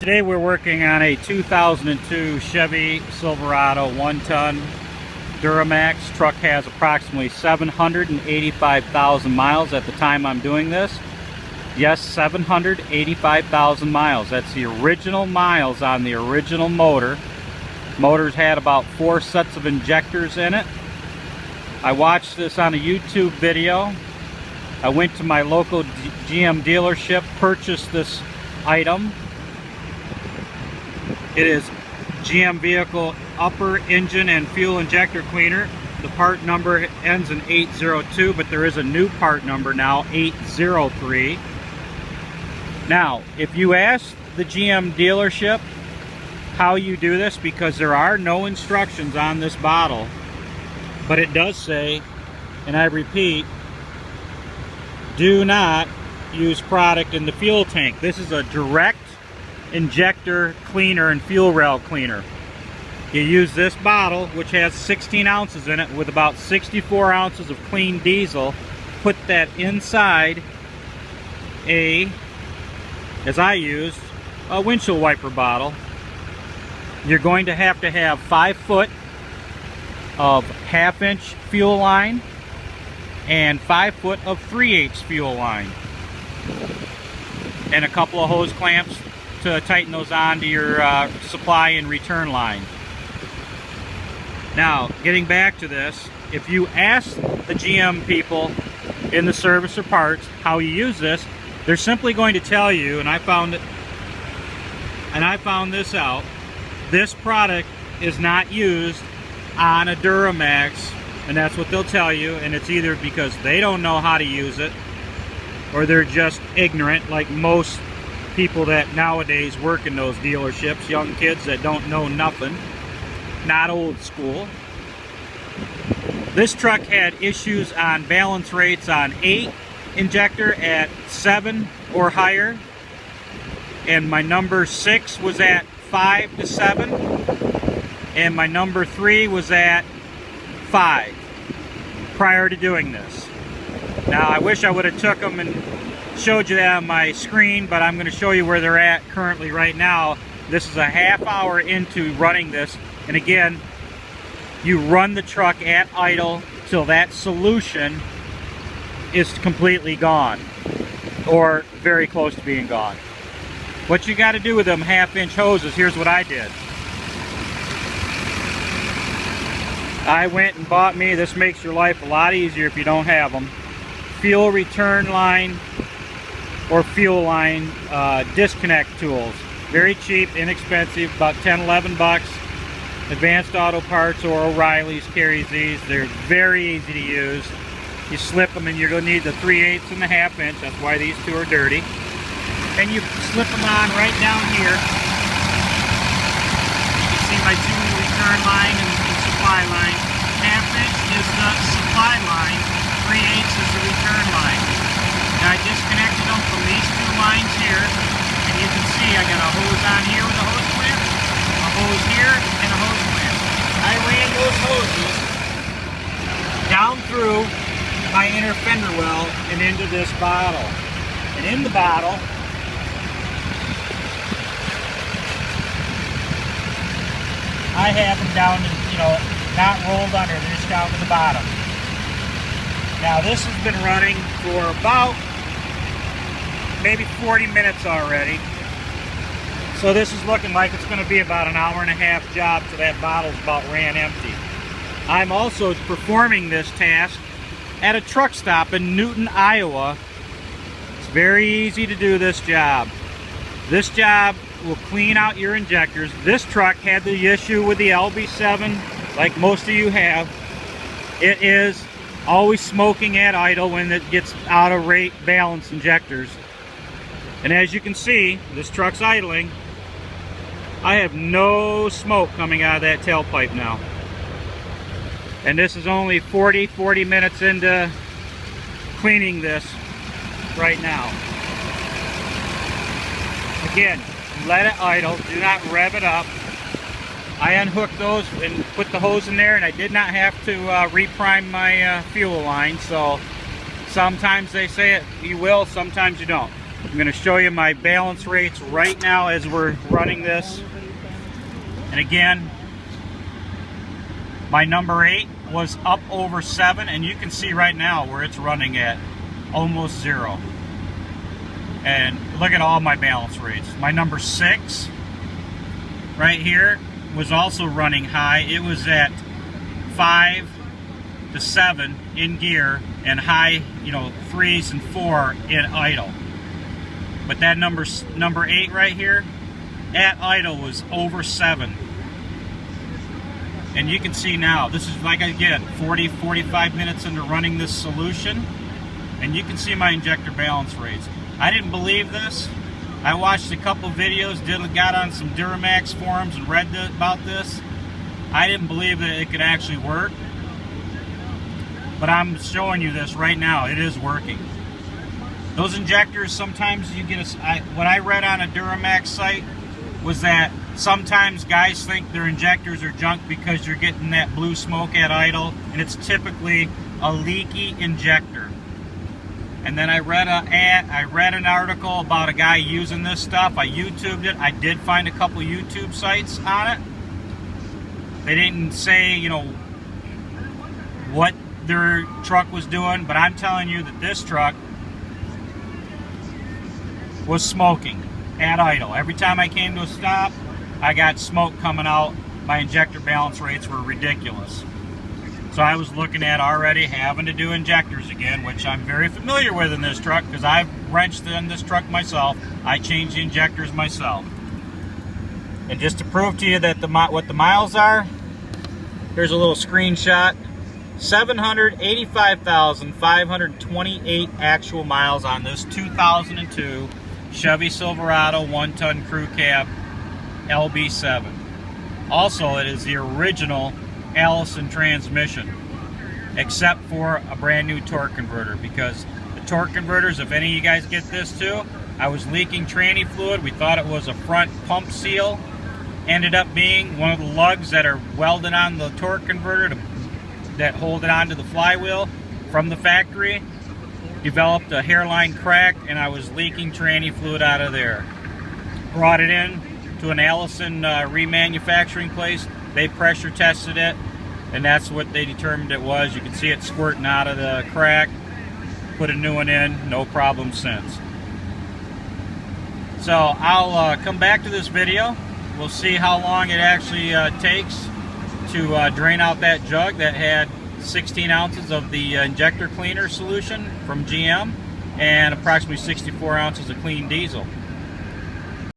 Today we're working on a 2002 Chevy Silverado 1-ton Duramax. Truck has approximately 785,000 miles at the time I'm doing this. Yes, 785,000 miles. That's the original miles on the original motor. Motor's had about 4 sets of injectors in it. I watched this on a YouTube video. I went to my local GM dealership, purchased this item. It is GM vehicle upper engine and fuel injector cleaner. The part number ends in 802, but there is a new part number now, 803. Now, if you ask the GM dealership how you do this, because there are no instructions on this bottle, but it does say, and I repeat, do not use product in the fuel tank. This is a direct injector cleaner and fuel rail cleaner. You use this bottle, which has 16 ounces in it, with about 64 ounces of clean diesel. Put that inside as I used, a windshield wiper bottle. You're going to have 5 foot of 1/2 inch fuel line and 5 foot of 3/8 fuel line, and a couple of hose clamps to tighten those on to your supply and return line. Now, getting back to this, if you ask the GM people in the service or parts how you use this, they're simply going to tell you, and I found this out, this product is not used on a Duramax, and that's what they'll tell you. And it's either because they don't know how to use it, or they're just ignorant, like most people that nowadays work in those dealerships, young kids that don't know nothing, not old school. This truck had issues on balance rates on 8 injector, at 7 or higher, and my number 6 was at 5 to 7, and my number 3 was at 5 prior to doing this. Now, I wish I would have took them and showed you that on my screen, but I'm going to show you where they're at currently right now. This is a half hour into running this, and again, you run the truck at idle till that solution is completely gone, or very close to being gone. What you got to do with them 1/2 inch hoses, here's what I did. I went and bought me, this makes your life a lot easier if you don't have them, fuel return line or fuel line disconnect tools. Very cheap, inexpensive, about 10-11 bucks. Advanced Auto Parts or O'Reilly's carries these. They're very easy to use. You slip them, and you're going to need the 3/8 and the 1/2 inch. That's why these two are dirty. And you slip them on right down here. You can see my 2 return line and supply line. 1/2 inch is the supply line. 3/8 is the return line. Now, I disconnected them from these 2 lines here, and you can see I got a hose on here with a hose clamp, a hose here, and a hose clamp. I ran those hoses down through my inner fender well and into this bottle. And in the bottle, I have them down to, not rolled under, they're just down to the bottom. Now, this has been running for about maybe 40 minutes already. So this is looking like it's going to be about an 1.5 hour job till that bottle's about ran empty. I'm also performing this task at a truck stop in Newton, Iowa. It's very easy to do this job. This job will clean out your injectors. This truck had the issue with the LB7, like most of you have. It is always smoking at idle when it gets out of rate balance injectors. And as you can see, this truck's idling. I have no smoke coming out of that tailpipe now. And this is only 40 minutes into cleaning this right now. Again, let it idle, do not rev it up. I unhooked those and put the hose in there, and I did not have to reprime my fuel line. So sometimes they say it, you will, sometimes you don't. I'm going to show you my balance rates right now as we're running this. And again, my number 8 was up over 7, and you can see right now where it's running at almost 0. And look at all my balance rates. My number 6 right here was also running high. It was at 5 to 7 in gear and high, 3s and 4 in idle. But that number 8 right here at idle was over 7. And you can see now, this is like, again, 45 minutes into running this solution, and you can see my injector balance rates. I didn't believe this. I watched a couple videos, got on some Duramax forums and read about this. I didn't believe that it could actually work. But I'm showing you this right now. It is working. Those injectors, sometimes you get what I read on a Duramax site was that sometimes guys think their injectors are junk because you're getting that blue smoke at idle, and it's typically a leaky injector. And then I read an article about a guy using this stuff. I YouTubed it. I did find a couple YouTube sites on it. They didn't say, what their truck was doing, but I'm telling you that this truck was smoking at idle. Every time I came to a stop, I got smoke coming out. My injector balance rates were ridiculous. So I was looking at already having to do injectors again, which I'm very familiar with in this truck because I've wrenched in this truck myself. I changed the injectors myself. And just to prove to you that what the miles are, here's a little screenshot. 785,528 actual miles on this 2002 Chevy Silverado 1-ton crew cab LB7. Also, it is the original Allison transmission, except for a brand new torque converter, because the torque converters, if any of you guys get this too, I was leaking tranny fluid. We thought it was a front pump seal. Ended up being one of the lugs that are welded on the torque converter that hold it onto the flywheel from the factory. Developed a hairline crack, and I was leaking tranny fluid out of there. Brought it in to an Allison remanufacturing place. They pressure tested it, and that's what they determined it was. You can see it squirting out of the crack. Put a new one in, no problem since. So I'll come back to this video. We'll see how long it actually takes to drain out that jug that had 16 ounces of the injector cleaner solution from GM and approximately 64 ounces of clean diesel.